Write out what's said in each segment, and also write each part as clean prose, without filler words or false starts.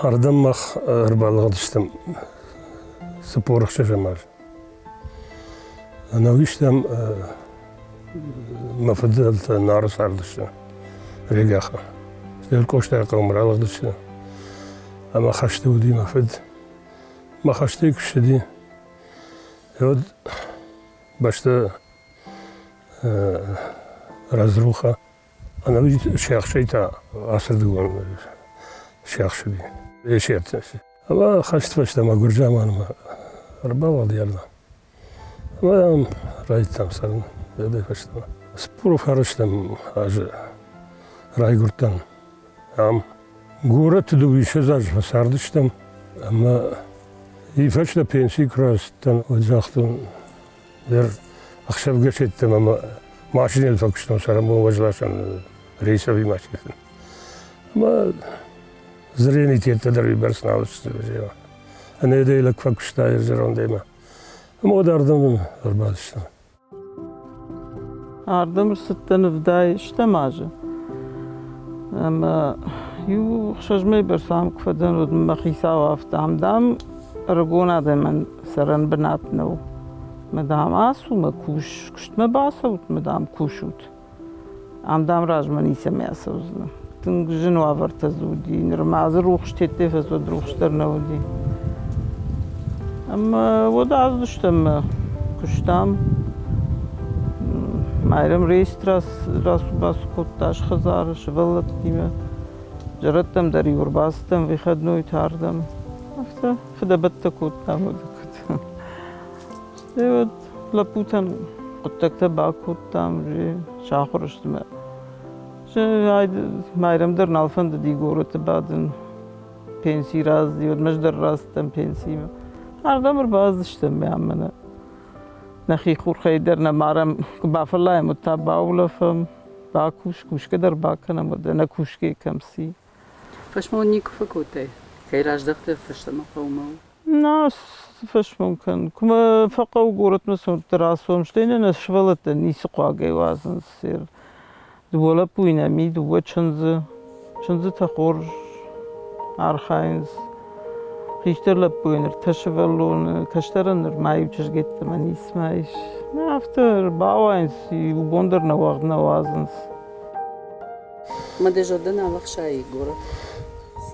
Ardın maq rıbalığı düştüm. Sporukça şamar. Ana iştem mafadal nar sardışı. Regaha. İşte koşta kameralı düştü. Ama xaştı udi mafad. Ma xaştı kuşdi. Yod başta razruha. Ana bir şeyta asırdı var. Şahsı bir şey yaptı. Ama xaştı başta ma gurcam anıma. Araba vardı yerden. Ama raytam sarın. Böyle başta. Spor karıştım acı. Raygurt'tan. Город дубище зажва сардыштым, ама ифачта пенсий крастан оджахтын бер акшабга четтим, ама машинел факштан сарам важлашан рейсовый машин. Ама зрени теттердер берсналышты жева. Ана эдейлек факшта ержерон дейма. Ама одардым арбадыштым. Ardım sıttın vday işte majı. Ama يو خشجمي برسام كفدن ودم مخيسا وافتام دام رجونا دايما سرن بناتنو مدام آسو مكوش كشت مباسوت مدام كوشوت عم دام راجماني سمياسا وزنا تنجن وافرت زودي نرماز روخش تتفز ودروخش درنودي أما ودا عزدشتم كشتام مايرم ريس راسو باسو كوتاش خزار شغلت ديما جرتم در یورباستم و خدنوی تاردم افته فدا بتکوت نمودکت دیود لپوتن قطعت باکوتم جی شاخورشتم جی هاید مایرم در نالفند دیگورت بعدن پنسی راز دیود مجدر راستم پنسی هردم بازشتم بیامنه نخی خور خیدر نمارم بافلای متابعولفم باکوش کوش کدر باکنم و نکوش کی کمسی فشموني كفكوتي كي راجدقت فشتما قومو ناس فش ممكن كما فقوا قورت مثلا تراسهم شتينا نشفلت نيسقوا جوازن سير دولا بوينا مي دو چنز تقور ارخاينز خيشتر لبوينر تشفلون كشترنر ما يوچش جت من اسمايش ما افتر باوينز يبوندر نوازنز ما دجودنا وخشاي قورت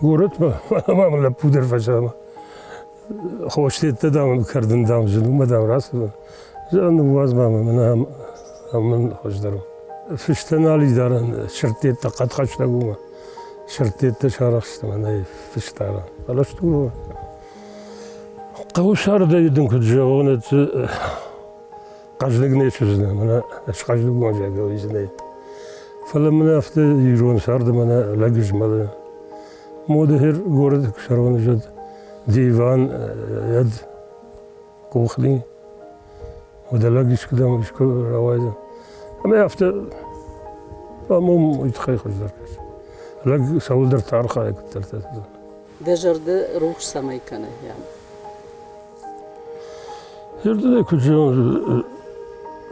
Город ما من لپودر فشام. خوشتی تدام کردن دام جلو مدام راست. زن واز ما من خوش دارم. فشتنالی دارن شرطی تقط خش نگوم. شرطی تشارخست من فشتارا. ولاش تو قوشار دایدن که جوانت قجلگ نیشوزنه من اش قجلگ ماجا گویزنه. فلما نفت يرون سارد من لقج ماله. مودهر город كشرون جد ديوان يد كوخلي ودلاقيش كده مش روايزه أما يافت أمم يتخيل خجدر كش لق سولدر تارخا يكترت دجرد روح سماي كان يعني يرد كجون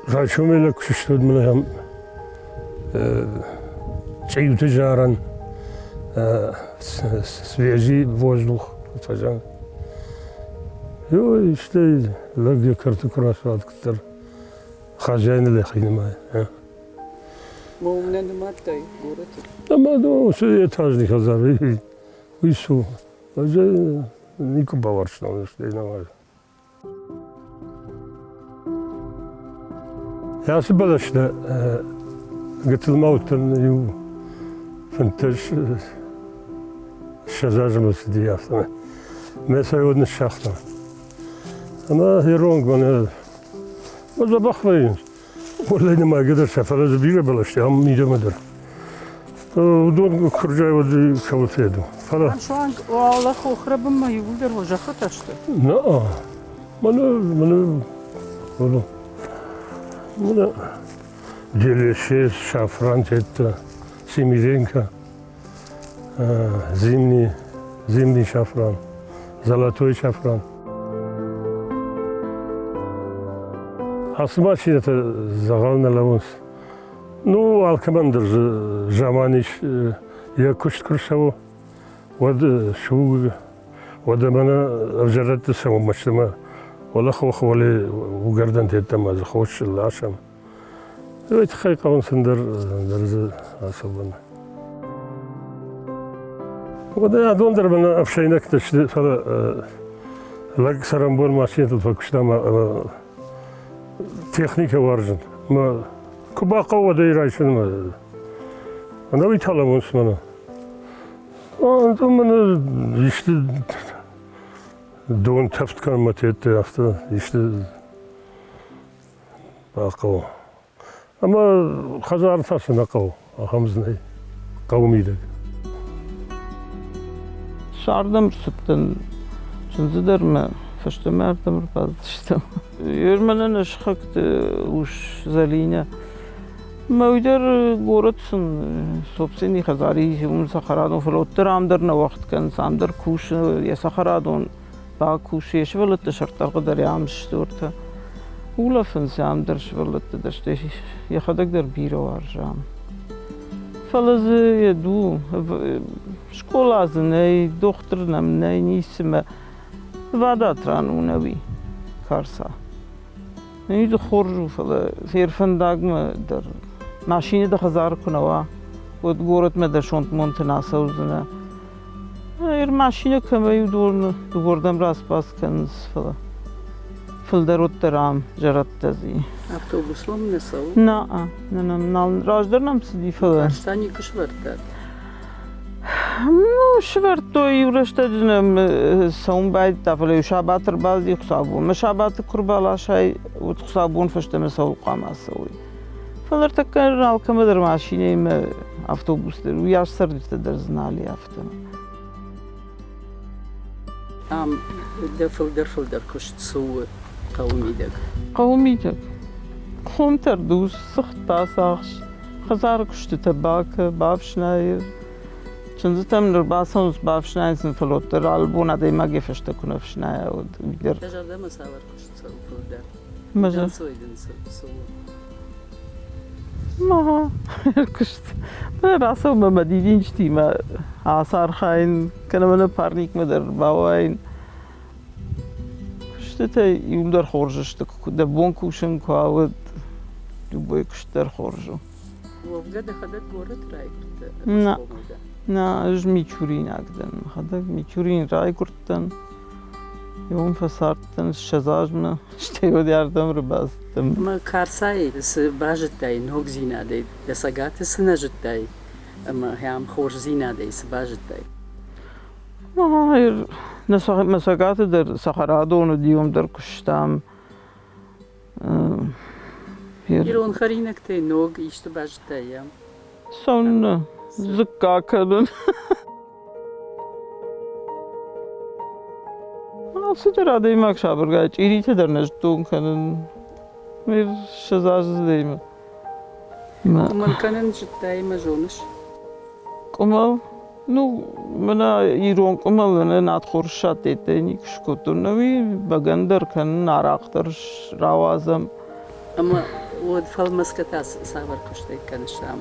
رايشومي لك ششتود منهم شيء تجارا связи воздух falan. Yo işte lagya kartı kurasat kıtır. Хозяин лехинмай. مؤمنة ماتي قورت Ama da o şey etajlı hazır. Uysu. Acı niko bavarştan işte ne var. Yası balaşta gıtılma utan yu فانتش شزاجمس ديافتنا ما سيودن الشاخطة أما هيرونغ من ولا بخوين ولا إني ما قدر شافلا زبيرة بلاشتي هم ميدا مدر ودون كرجاي ودي كوتيدو فلا şu an o Allah okrabım mı yıldır hoca taştı. لا من جليشيس شافران تيتا سيميرينكا зимний шафран, золотой шафран. Асмачи это загална лавунс. Ну, алкамандыр жаманиш я кушт крышаво. وده شو وده منا أوجرت سما مشتما ولا خوالي وقردن تيتم از خوش العشم ويتخي قون سندر درز عصبنا وده أدون در بنا أفشينك تشد فلا لك سرمبول ماشين تفكشنا ما تكنيك وارجن ما كبا قوة دايراشن ما أنا بيتعلمون سمنا أنتم من işte doğun teft karmat etti hafta işte bakalım. Ama Hazar tasına kav, ahamız ne kavmiydik. Şardım sütten, çünküdür mü? Fıştım erdim bazıştım. Yürmenen ışıktı uş zeline. مويدر قورتسن صوبسيني خزاري هم سخرادون فلوتر عمدرنا وقت كان عمدر كوش يا سخرادون با كوش يشولت تشرطر قدر يعمل شتورتا ولا فنس عمدر شولت دشتي يخدك در بيرو ارجام فلز يدو شكولا زني دختر نمني نيسمه وادات رانونوي كارسا نيجي خرجوا فلا سير فندق ما در ماشيني ده خزار كنوا وتقولت ما در شونت مونتناسا وزنا غير ماشينة كما يدورن راس باس كنز فلا فلدرو الترام جرت تزي Avtobusla mı nasıl? نعم راجدرنا مسدي فلا Kaç tane kış vardı? Ну, швърто и уръщадженем съм байд тафале шабатър бази хсабун. Ме шабатър курбала шай от хсабун фъщаме са улқама сауи. Фалър така налка мъдър машине име автобусте. Уяш сърдите дър знали автома. ده فلدر كشت سو قومي دق. قوميتك. خون تردوس سختا ساخش. خزار كشت تباك بافشناير. Çünkü temler basınız bafşnayın flotlar albuna da image feste kuna fşnaya od gider. Tajarda mı savar kuşt sou fıldar? Maja. Soydun sou. Ma kuşt. Ben rasam ma madidinçti ma asar khain kana mana parnik madar bawain. Kuşt te yuldar khorjıştık da bon kuşun kuavut duboy kuştlar khorju. وبجد خدت جورت رايك. لا. نا اج ميچورين اقدن خدك ميچورين راي كرتن يوم فسارتن شزاج ما شتيو دياردم رباستم ما كارساي بس باجتاي نوك زينا دي دساغات سنجتاي اما هم خور زينا دي سباجتاي ما هاير مساقات در سخرادون ديوم در كشتام يرون خرينك تي نوك يشتو باجتاي سون زكا كدن Sıdır adayım akşabır gayet iri tederneş doğum kadın bir şazazı değil mi? ومن كان جتاي ما جونش Kumal nu bana İran kumalını natxor şat ettiğini kuşkutunavi bagandar kan naraktar ravazam اما ود فال مسكتاس سافر كشتي كان الشام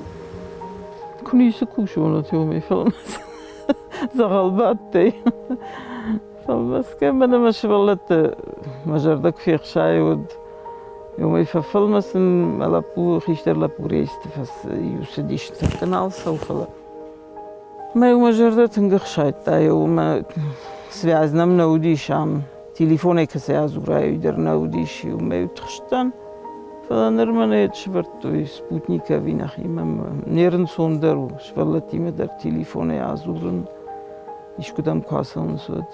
kunisi kuşunu tiyome falan zagalbattey فبس كان أنا مش ولت مجردك في خشاي ود يوم يفصل مثلا لابو خيشتر لابو ريست فس يوسديش تكنال سوفلا ما يوم مجردة تنقخ شايت تا يوم سبيعزنا من نوديش عم تليفوني كسيعزورا يدر نوديش يوم يتخشتن فنرمنا يتشبرتو سبوتنيكا فينا خيمم نيرن سوندرو شفلتي مدر تليفوني عزورن يشكدم كاسون سود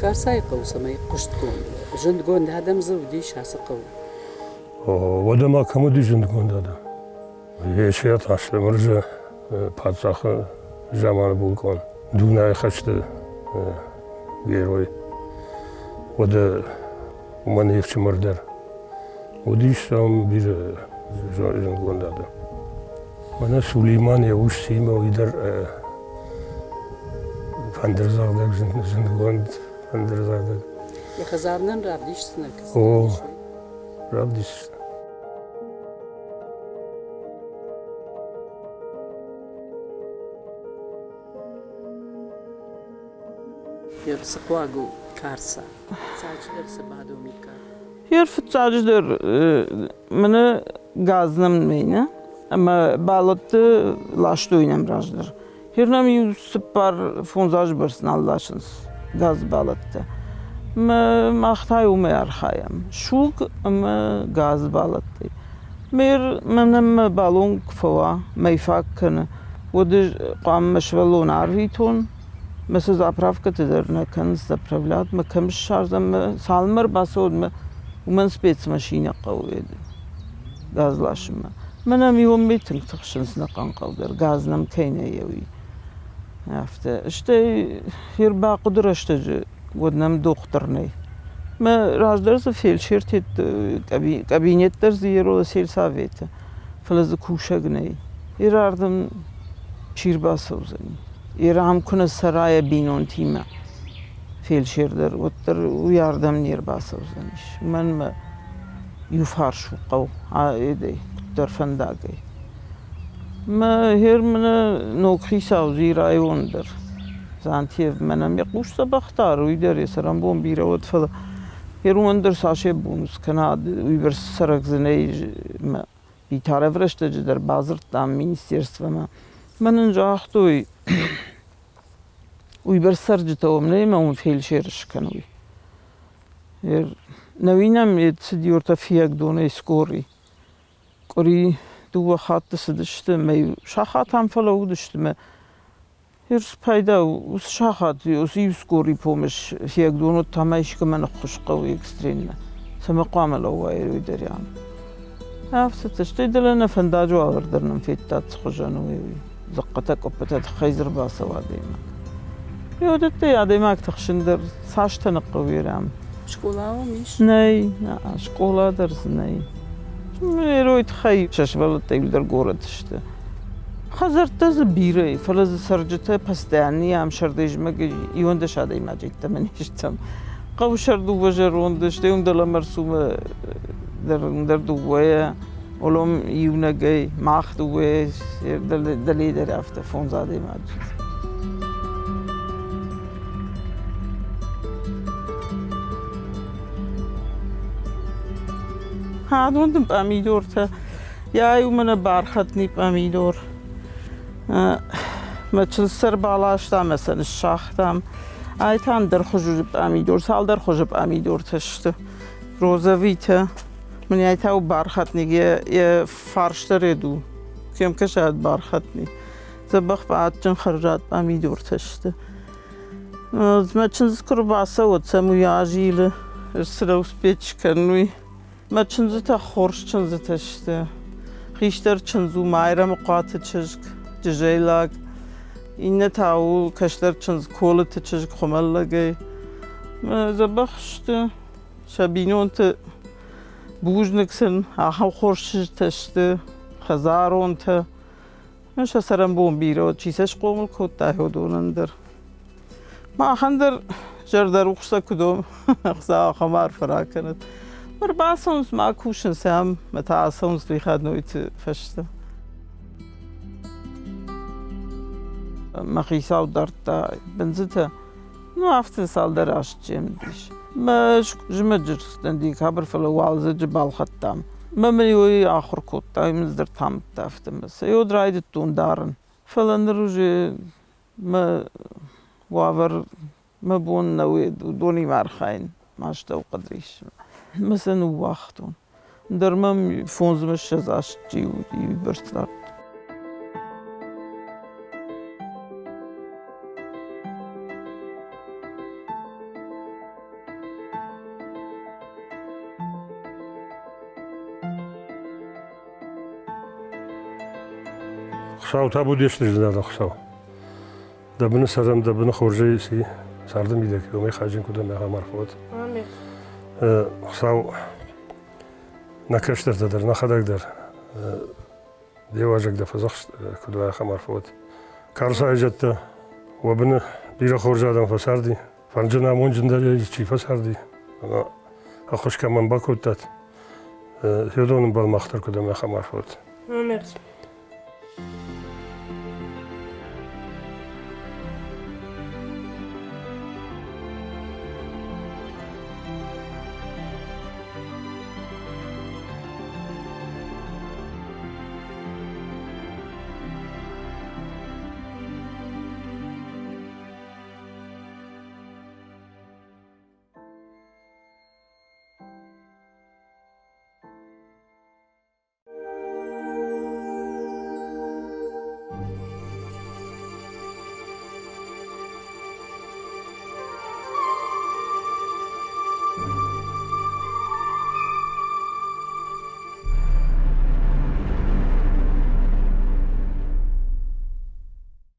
كارساي قوسة ما يقشت كون جند كون هذا مزوديش هسا قو وده ما كم ديجند كون ده يشيا تاشل مرجع پادشاه زمان بولكون دونای خشت گیروی وده من هیچ مردر ودیش هم بیر جان کون ده من سلیمان یوش سیم و ایدر فندرزاردك زندگوند فندرزاردك يا خزارنا رابديش سنك اوه رابديش Yarısı kuagu karsa. Sadece derse badomika. Hier sadece mene gaznem meyne. Ama balıttı laştı oynam rajdır. Her nam süper fonzaj bırsın Allah'ınız. Gaz balıttı. Mahtay umar hayam. Şuk ama gaz balıttı. Menem balon kfava meyfak kanı. ودي قام مشغلون عرفيتون مثل zapravka تدرنا كان zapravlat ما كمش شارزة ما سالمر باسود ما ومن سبيتس ماشينة قوية gazlaşma. Benim yolum metin tıkşınsına kankaldır. Gazlam kayna yavi. Hafta işte her baqıdır işte godnam doktor ne. Ma razdırsa felşer tet kabinetler ziyero sel savete. Falaz kuşag ne. İrardım çirbas uzani. İram kuna saraya binon tima. Felşerler otur uyardım nirbas uzaniş. Men ma يفارش وقو عائدي درفن داقي ما هير من نوكري ساوزي راي وندر زانتيف منم يقوش بختار ويدر يسرم بون بيرود فلا هير وندر ساشي بونس كناد ويبرس سرق زني ما بيتاره فرشت جدر بازرت دام مينستيرستو ما من انجاختوي ويبرس سرجتو مني ما اون فيل شيرش كانوي هير نوینم یه فیک دونه سکوری کاری دو خاط سدشته می شخات هم فلو دشته هرس پیدا و شخات و سی سکوری پومش فیک دونه تمایش که من خوش قوی اکسترین سم قامل اوای دریام هفته تشته دلنا فنداجو آوردرنم فیتات خجانوی زقتک وبتات خیزر باسوا دیما یادت یادیماک تخشندر ساشت نقوی رام شکولا و میش؟ نه شکولا درس نه. رویت خیلی ششبال تیل در گورد شده. خزر تاز بیره فلز سرجته پس دانی هم شردیج مگه یوند شده ماجیت منیشتم. قو شردو وجروند شده اون دل مرسوم در دوباره ولوم یونگی ماخدوه دلی در افته فون زاده ماجیت. هادوندم بامیدور تا یا یومن بارخطنی بامیدور مثل سر بالاشتم مثل شاختم ایتان در خجوج بامیدور سال در خجوج بامیدور تشته روزویته من ایتاو بارخطنی یه فارشتره دو کم کشاد بارخطنی زبخ بعد جن خرجات بامیدور تشته مثل ذکر باسه و تسمویاجیل سروس بیچ کنوی ما چنزتا خورش چنزتا شده خیشتر چنزو مایرم قاطع چشک جزیلاگ این تاو کشتر چنز کولت چشک خمال لگی ما زبخشته شبینون تا بوج نکسن آخام خورش تشته خزارون تا مش سرم بوم بیرو چیزش قومل کود تاهو دونندر ما خندر جردر وقصه کدوم خزا خمار فراکند Maar baasons maak kussen samen met haar soms die gaat nooit vechten. Maar ik zou daar ben zitten. Nu aften zal daar als gym dus. Maar je moet dus dan die kaber van de wal zit je bal gaat tam. Maar me je achterkot, hij moet er tam taften. Maar je draait het toen daar. Velander je me waver me boon nou doe maar geen. Maar stel قدريش مثلا وقتون درمم فونز مش از جیو برستار خشاو تابو دیش دیدن خشاو دبن سرم دبن خورجی سی سردم میده که می خواهیم کدوم به هم مرفوض خساو نکشتر در نخدک در دیواجک در فزخش کدوم هم مرفوض کارسای جت و بن بیرا خورج آدم فسردی فرنجنا مونجن در چی فسردی خوش کمان باکوت داد هیدون بال مختر کدوم هم مرفوض